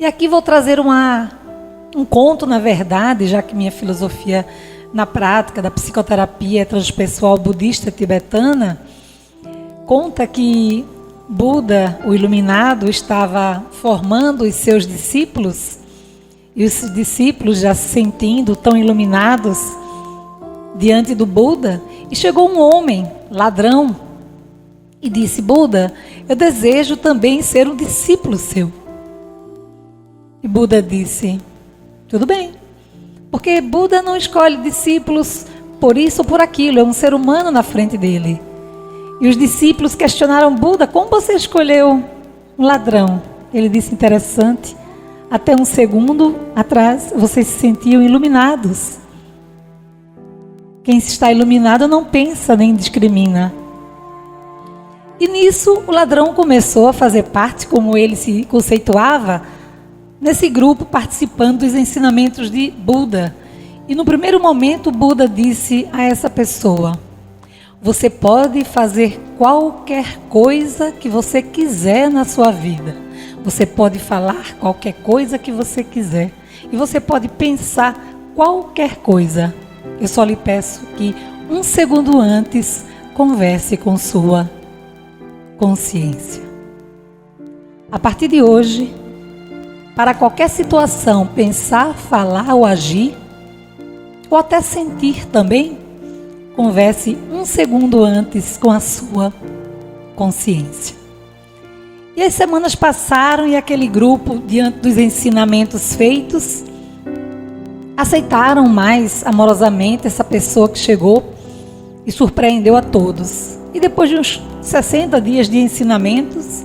E aqui vou trazer um conto, na verdade, já que minha filosofia na prática da psicoterapia transpessoal budista tibetana conta que Buda, o iluminado, estava formando os seus discípulos, e os discípulos já se sentindo tão iluminados diante do Buda, e chegou um homem, ladrão, e disse: Buda, eu desejo também ser um discípulo seu. E Buda disse: tudo bem, porque Buda não escolhe discípulos por isso ou por aquilo, é um ser humano na frente dele. E os discípulos questionaram Buda: como você escolheu um ladrão? Ele disse: interessante, até um segundo atrás vocês se sentiam iluminados. Quem está iluminado não pensa nem discrimina. E nisso o ladrão começou a fazer parte, como ele se conceituava, nesse grupo, participando dos ensinamentos de Buda. E no primeiro momento Buda disse a essa pessoa: você pode fazer qualquer coisa que você quiser na sua vida. Você pode falar qualquer coisa que você quiser. E você pode pensar qualquer coisa. Eu só lhe peço que um segundo antes converse com sua consciência. A partir de hoje, para qualquer situação, pensar, falar ou agir, ou até sentir também, converse um segundo antes com a sua consciência. E as semanas passaram e aquele grupo, diante dos ensinamentos feitos, aceitaram mais amorosamente essa pessoa que chegou e surpreendeu a todos. E depois de uns 60 dias de ensinamentos,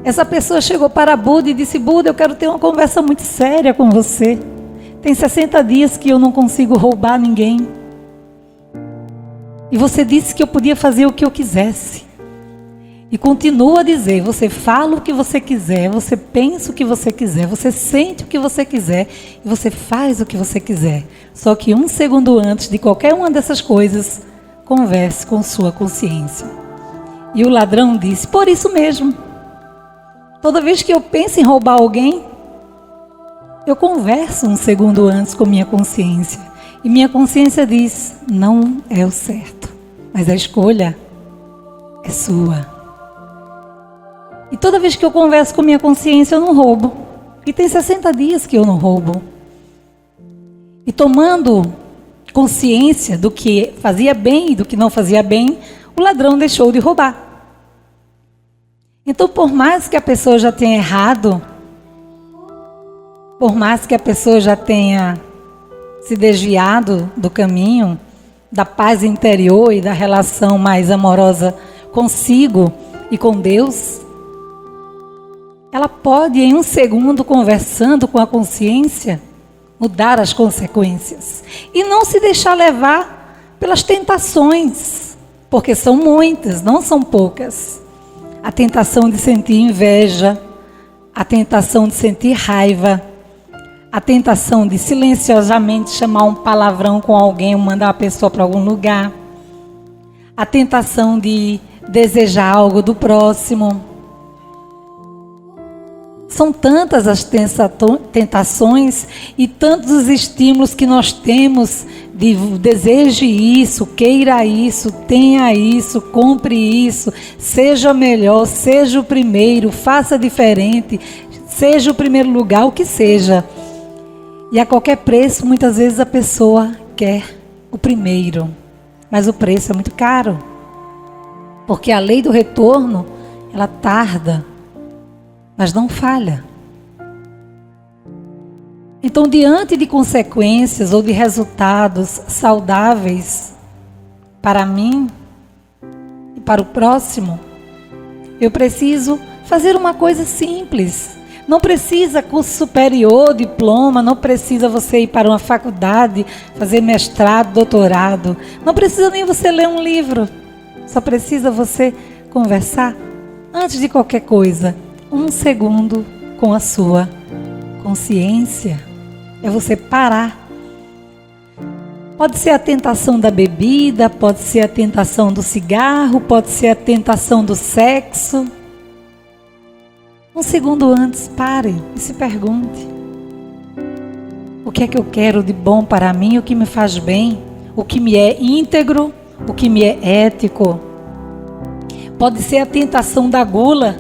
essa pessoa chegou para Buda e disse: Buda, eu quero ter uma conversa muito séria com você. Tem 60 dias que eu não consigo roubar ninguém. E você disse que eu podia fazer o que eu quisesse. E continua a dizer: você fala o que você quiser, você pensa o que você quiser, você sente o que você quiser e você faz o que você quiser. Só que um segundo antes de qualquer uma dessas coisas, converse com sua consciência. E o ladrão disse: por isso mesmo. Toda vez que eu penso em roubar alguém, eu converso um segundo antes com minha consciência. E minha consciência diz: não é o certo, mas a escolha é sua. E toda vez que eu converso com minha consciência, eu não roubo. E tem 60 dias que eu não roubo. E tomando consciência do que fazia bem e do que não fazia bem, o ladrão deixou de roubar. Então, por mais que a pessoa já tenha errado, por mais que a pessoa já tenha se desviado do caminho, da paz interior e da relação mais amorosa consigo e com Deus, ela pode, em um segundo, conversando com a consciência, mudar as consequências. E não se deixar levar pelas tentações, porque são muitas, não são poucas. A tentação de sentir inveja, a tentação de sentir raiva, a tentação de silenciosamente chamar um palavrão com alguém ou mandar a pessoa para algum lugar, a tentação de desejar algo do próximo. São tantas as tentações e tantos os estímulos que nós temos de deseje isso, queira isso, tenha isso, compre isso, seja melhor, seja o primeiro, faça diferente, seja o primeiro lugar, o que seja. E a qualquer preço, muitas vezes a pessoa quer o primeiro, mas o preço é muito caro, porque a lei do retorno, ela tarda, mas não falha. Então, diante de consequências ou de resultados saudáveis para mim e para o próximo, eu preciso fazer uma coisa simples. Não precisa curso superior, diploma, não precisa você ir para uma faculdade, fazer mestrado, doutorado. Não precisa nem você ler um livro. Só precisa você conversar antes de qualquer coisa. Um segundo com a sua consciência. É você parar. Pode ser a tentação da bebida, pode ser a tentação do cigarro, pode ser a tentação do sexo. Um segundo antes, pare e se pergunte: o que é que eu quero de bom para mim, o que me faz bem, o que me é íntegro, o que me é ético. Pode ser a tentação da gula.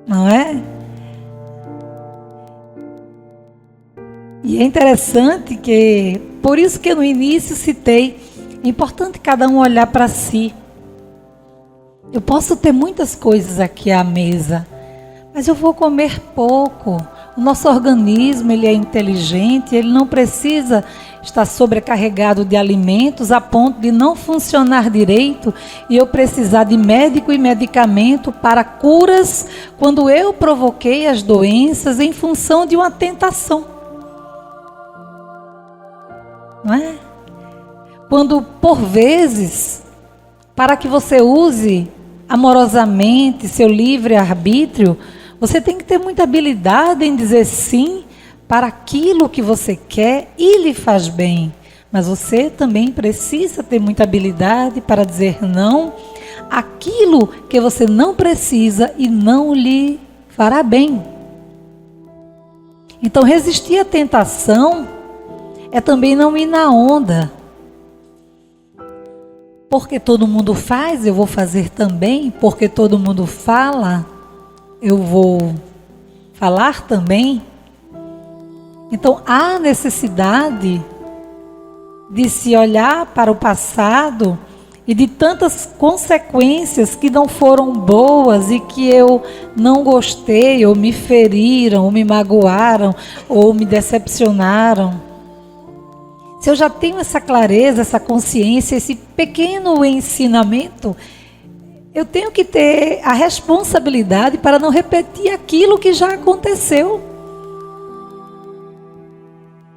Não é? E é interessante que, por isso que no início citei, é importante cada um olhar para si. Eu posso ter muitas coisas aqui à mesa, mas eu vou comer pouco. O nosso organismo, ele é inteligente, ele não precisa estar sobrecarregado de alimentos a ponto de não funcionar direito e eu precisar de médico e medicamento para curas quando eu provoquei as doenças em função de uma tentação. Não é? Quando, por vezes, para que você use amorosamente seu livre-arbítrio, você tem que ter muita habilidade em dizer sim para aquilo que você quer e lhe faz bem. Mas você também precisa ter muita habilidade para dizer não àquilo que você não precisa e não lhe fará bem. Então, resistir à tentação é também não ir na onda. Porque todo mundo faz, eu vou fazer também. Porque todo mundo fala, eu vou falar também. Então, há necessidade de se olhar para o passado e de tantas consequências que não foram boas e que eu não gostei, ou me feriram, ou me magoaram, ou me decepcionaram. Se eu já tenho essa clareza, essa consciência, esse pequeno ensinamento, eu tenho que ter a responsabilidade para não repetir aquilo que já aconteceu.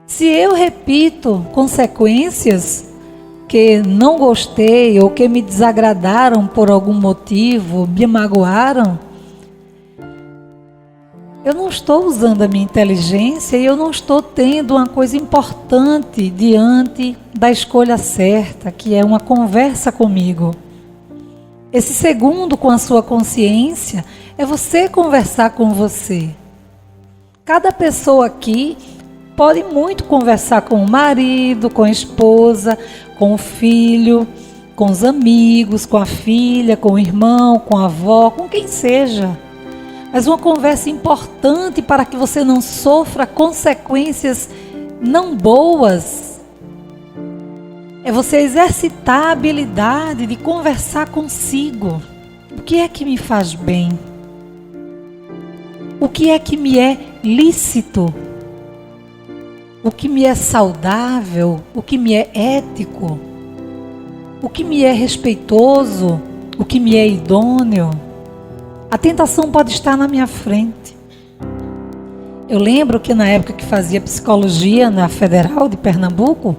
Se eu repito consequências que não gostei ou que me desagradaram por algum motivo, me magoaram, eu não estou usando a minha inteligência e eu não estou tendo uma coisa importante diante da escolha certa, que é uma conversa comigo. Esse segundo com a sua consciência é você conversar com você. Cada pessoa aqui pode muito conversar com o marido, com a esposa, com o filho, com os amigos, com a filha, com o irmão, com a avó, com quem seja. Mas uma conversa importante para que você não sofra consequências não boas é você exercitar a habilidade de conversar consigo. O que é que me faz bem? O que é que me é lícito? O que me é saudável? O que me é ético? O que me é respeitoso? O que me é idôneo? A tentação pode estar na minha frente. Eu lembro que na época que fazia psicologia na Federal de Pernambuco,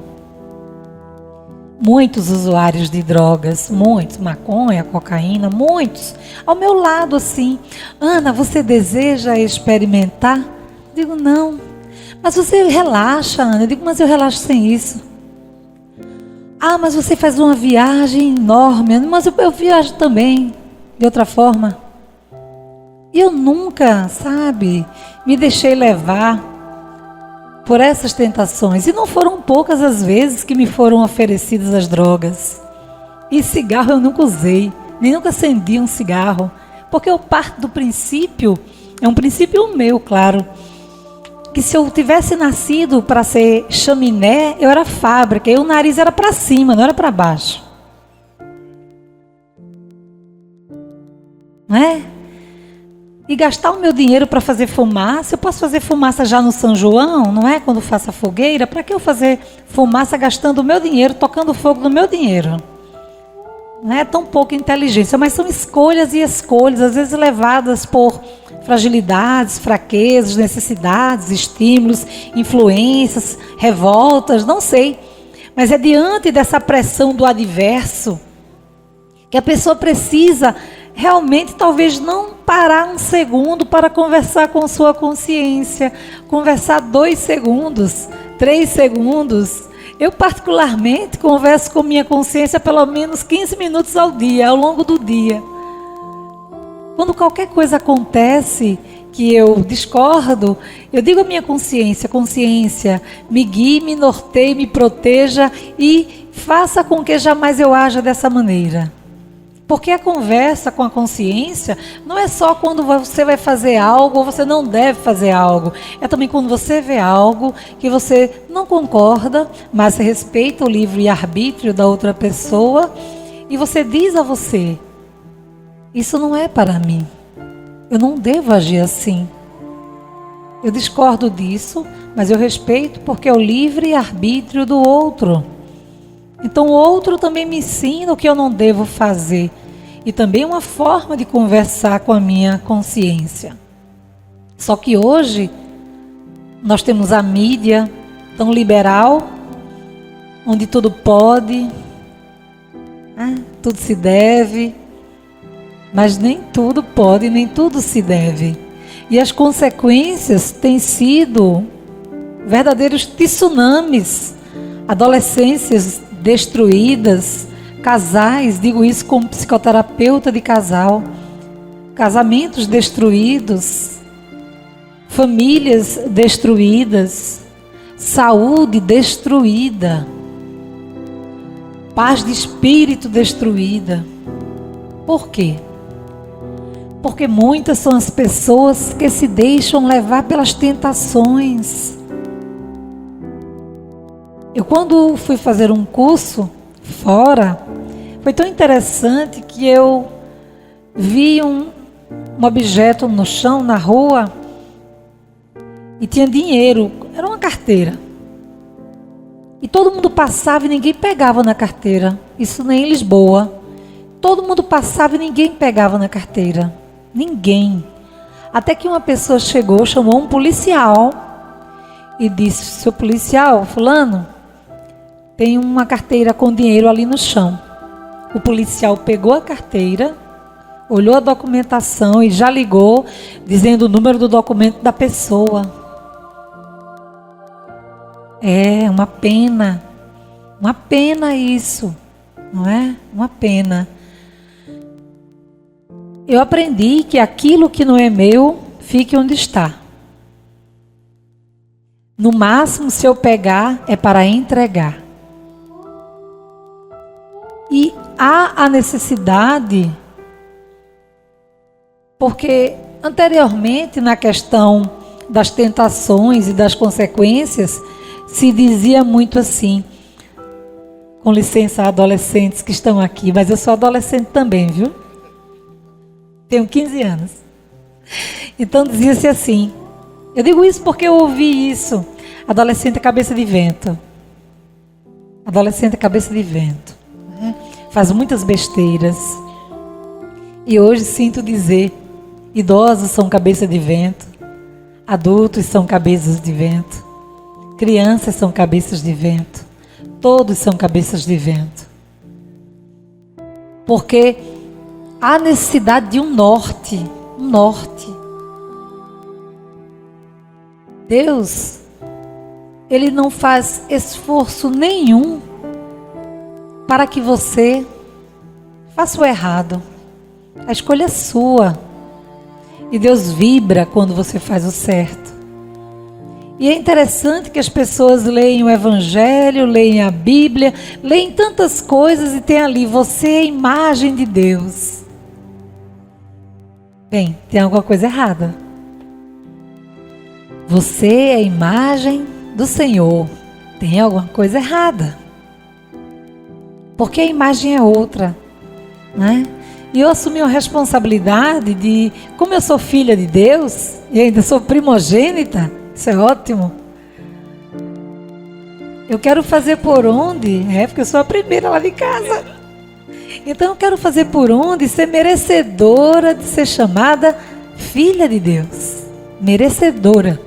muitos usuários de drogas, muitos, maconha, cocaína, muitos, ao meu lado assim: Ana, você deseja experimentar? Eu digo, não. Mas você relaxa, Ana? Eu digo, mas eu relaxo sem isso. Ah, mas você faz uma viagem enorme. Mas eu viajo também, de outra forma. E eu nunca, me deixei levar por essas tentações. E não foram poucas as vezes que me foram oferecidas as drogas. E cigarro eu nunca usei, nem nunca acendi um cigarro. Porque eu parto do princípio, é um princípio meu, claro, que se eu tivesse nascido para ser chaminé, eu era fábrica, e o nariz era para cima, não era para baixo. Não é? E gastar o meu dinheiro para fazer fumaça, eu posso fazer fumaça já no São João, não é? Quando faço a fogueira, para que eu fazer fumaça gastando o meu dinheiro, tocando fogo no meu dinheiro? Não é tão pouca inteligência, mas são escolhas e escolhas, às vezes levadas por fragilidades, fraquezas, necessidades, estímulos, influências, revoltas, não sei. Mas é diante dessa pressão do adverso que a pessoa precisa realmente talvez não parar um segundo para conversar com sua consciência, conversar 2 segundos, 3 segundos Eu particularmente converso com minha consciência pelo menos 15 minutos ao dia, ao longo do dia. Quando qualquer coisa acontece que eu discordo, eu digo à minha consciência: consciência, me guie, me norteie, me proteja e faça com que jamais eu haja dessa maneira. Porque a conversa com a consciência não é só quando você vai fazer algo ou você não deve fazer algo. É também quando você vê algo que você não concorda, mas respeita o livre-arbítrio da outra pessoa e você diz a você: isso não é para mim. Eu não devo agir assim. Eu discordo disso, mas eu respeito porque é o livre-arbítrio do outro. Então o outro também me ensina o que eu não devo fazer. E também uma forma de conversar com a minha consciência. Só que hoje nós temos a mídia tão liberal, onde tudo pode, tudo se deve, mas nem tudo pode, nem tudo se deve. E as consequências têm sido verdadeiros tsunamis, adolescências destruídas, casais, digo isso como psicoterapeuta de casal, casamentos destruídos, famílias destruídas, saúde destruída, paz de espírito destruída. Por quê? Porque muitas são as pessoas que se deixam levar pelas tentações. Eu, quando fui fazer um curso fora, foi tão interessante que eu vi um objeto no chão, na rua, e tinha dinheiro, era uma carteira. E todo mundo passava e ninguém pegava na carteira. Isso nem em Lisboa. Todo mundo passava e ninguém pegava na carteira. Ninguém. Até que uma pessoa chegou, chamou um policial e disse: seu policial, fulano, tem uma carteira com dinheiro ali no chão. O policial pegou a carteira, olhou a documentação e já ligou, dizendo o número do documento da pessoa. É uma pena isso, não é? Uma pena. Eu aprendi que aquilo que não é meu, fique onde está. No máximo, se eu pegar, é para entregar. E há a necessidade, porque anteriormente, na questão das tentações e das consequências, se dizia muito assim, com licença, adolescentes que estão aqui, mas eu sou adolescente também, viu? Tenho 15 anos. Então dizia-se assim, eu digo isso porque eu ouvi isso, adolescente é cabeça de vento. Adolescente é cabeça de vento. Faz muitas besteiras. E hoje sinto dizer, idosos são cabeça de vento, adultos são cabeças de vento, crianças são cabeças de vento, todos são cabeças de vento. Porque há necessidade de um norte. Deus, Ele não faz esforço nenhum para que você faça o errado. A escolha é sua. E Deus vibra quando você faz o certo. E é interessante que as pessoas leem o Evangelho, leem a Bíblia, leem tantas coisas e tem ali, você é a imagem de Deus. Bem, tem alguma coisa errada. Você é a imagem do Senhor. Tem alguma coisa errada. Porque a imagem é outra, né? E eu assumi a responsabilidade de, como eu sou filha de Deus, e ainda sou primogênita, isso é ótimo. Eu quero fazer por onde, porque eu sou a primeira lá de casa. Então eu quero fazer por onde ser merecedora de ser chamada filha de Deus. Merecedora.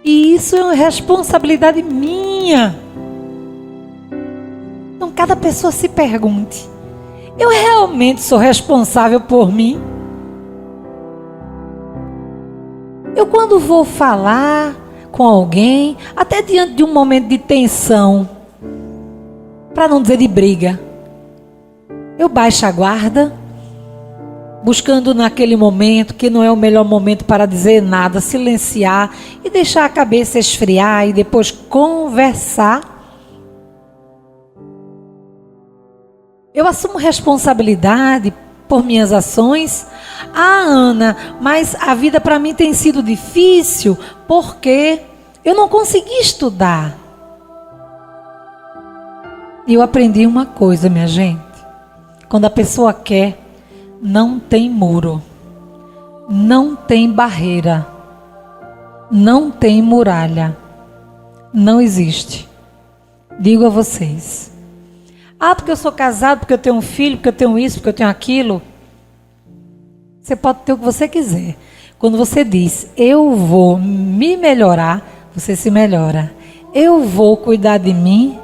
E isso é uma responsabilidade minha. Então cada pessoa se pergunte, eu realmente sou responsável por mim? Eu quando vou falar, com alguém, até diante de um momento de tensão, para não dizer de briga, eu baixo a guarda, buscando naquele momento, que não é o melhor momento para dizer nada, silenciar e deixar a cabeça esfriar e depois conversar. Eu assumo responsabilidade por minhas ações. Ana, mas a vida para mim tem sido difícil porque eu não consegui estudar. E eu aprendi uma coisa, minha gente. Quando a pessoa quer, não tem muro, não tem barreira, não tem muralha, não existe. Digo a vocês. Porque eu sou casado, porque eu tenho um filho, porque eu tenho isso, porque eu tenho aquilo. Você pode ter o que você quiser. Quando você diz, eu vou me melhorar, você se melhora. Eu vou cuidar de mim,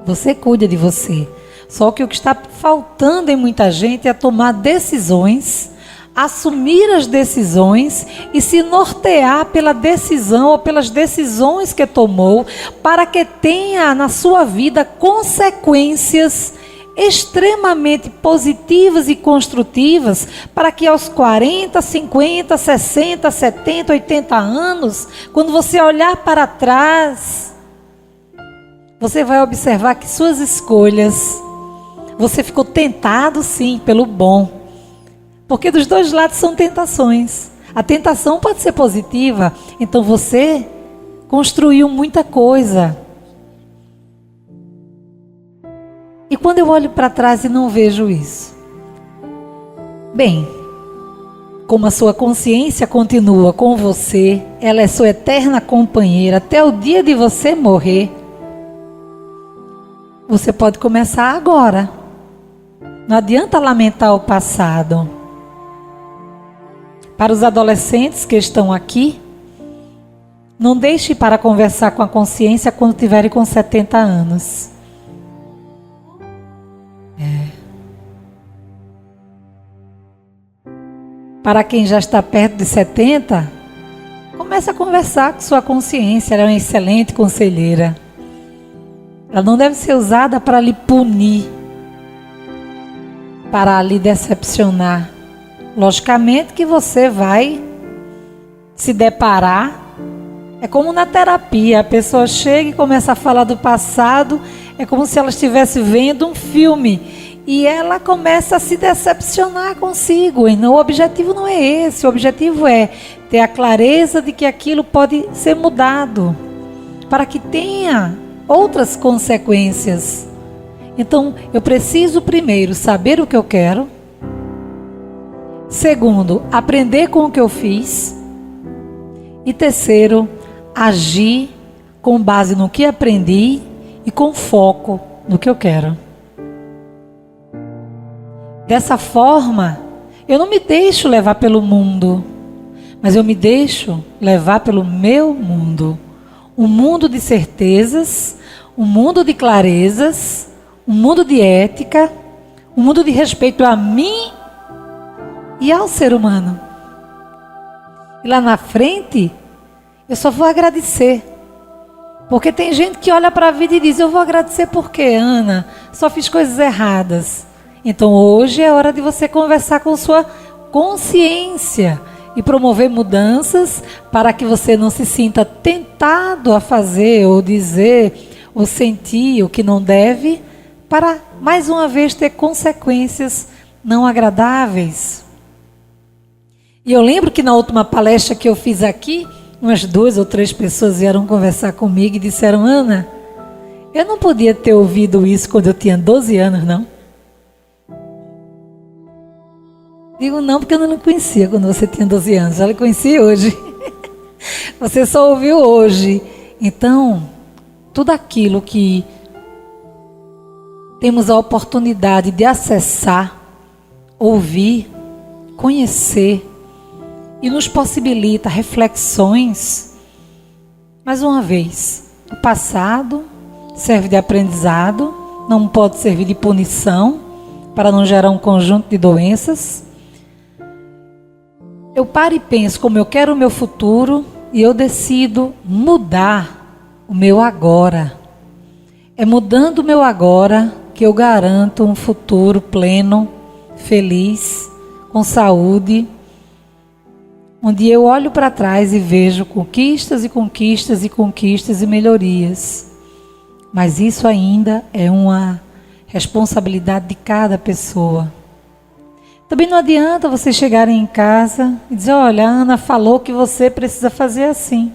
você cuida de você. Só que o que está faltando em muita gente é tomar decisões, assumir as decisões e se nortear pela decisão ou pelas decisões que tomou, para que tenha na sua vida consequências extremamente positivas e construtivas, para que aos 40, 50, 60, 70, 80 anos, quando você olhar para trás, você vai observar que suas escolhas, você ficou tentado sim pelo bom, porque dos dois lados são tentações. A tentação pode ser positiva, então você construiu muita coisa. E quando eu olho para trás e não vejo isso, bem, como a sua consciência continua com você, ela é sua eterna companheira até o dia de você morrer, você pode começar agora. Não adianta lamentar o passado. Para os adolescentes que estão aqui, não deixe para conversar com a consciência quando tiverem com 70 anos. Para quem já está perto de 70, comece a conversar com sua consciência. Ela é uma excelente conselheira. Ela não deve ser usada para lhe punir, para lhe decepcionar. Logicamente que você vai se deparar. É como na terapia, a pessoa chega e começa a falar do passado, é como se ela estivesse vendo um filme e ela começa a se decepcionar consigo. E o objetivo não é esse, o objetivo é ter a clareza de que aquilo pode ser mudado, para que tenha outras consequências. Então, eu preciso primeiro saber o que eu quero. Segundo, aprender com o que eu fiz. E terceiro, agir com base no que aprendi e com foco no que eu quero. Dessa forma, eu não me deixo levar pelo mundo, mas eu me deixo levar pelo meu mundo. Um mundo de certezas, um mundo de clarezas, um mundo de ética, um mundo de respeito a mim e ao ser humano. E lá na frente, eu só vou agradecer. Porque tem gente que olha para a vida e diz, eu vou agradecer porque, Ana, só fiz coisas erradas. Então hoje é hora de você conversar com sua consciência e promover mudanças para que você não se sinta tentado a fazer ou dizer ou sentir o que não deve, para mais uma vez ter consequências não agradáveis. E eu lembro que na última palestra que eu fiz aqui, umas 2 ou 3 pessoas vieram conversar comigo e disseram, Ana, eu não podia ter ouvido isso quando eu tinha 12 anos, não? Digo não, porque eu não conhecia quando você tinha 12 anos, já lhe conheci hoje. Você só ouviu hoje. Então, tudo aquilo que temos a oportunidade de acessar, ouvir, conhecer, e nos possibilita reflexões. Mais uma vez, o passado serve de aprendizado, não pode servir de punição para não gerar um conjunto de doenças. Eu paro e penso como eu quero o meu futuro, e eu decido mudar o meu agora. É mudando o meu agora que eu garanto um futuro pleno, feliz, com saúde, onde eu olho para trás e vejo conquistas e conquistas e conquistas e melhorias. Mas isso ainda é uma responsabilidade de cada pessoa. Também não adianta vocês chegarem em casa e dizer, olha, a Ana falou que você precisa fazer assim.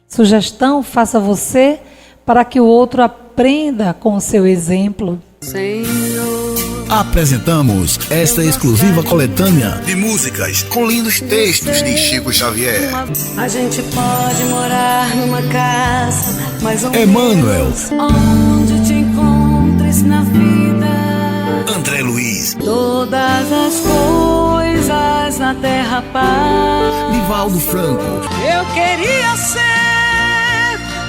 Sugestão, faça você para que o outro aprenda com o seu exemplo. Senhor, apresentamos esta exclusiva coletânea de músicas com lindos textos de Chico Xavier. A gente pode morar numa casa, mas Emmanuel, onde te encontres na vida, André Luiz, todas as coisas na terra paz. Nivaldo Franco, Eu queria ser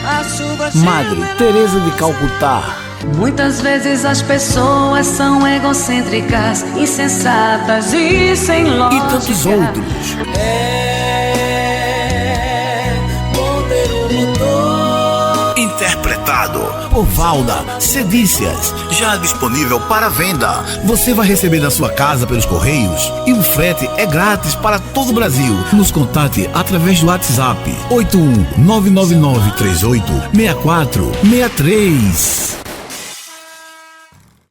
a chuva. Madre Teresa de Calcutá. Muitas vezes as pessoas são egocêntricas, insensatas e sem lógica. E tantos outros. É bom ter um motor. Interpretado por Valda Cedícias. Já disponível para venda. Você vai receber na sua casa pelos correios e o frete é grátis para todo o Brasil. Nos contate através do WhatsApp 81 99938 6463.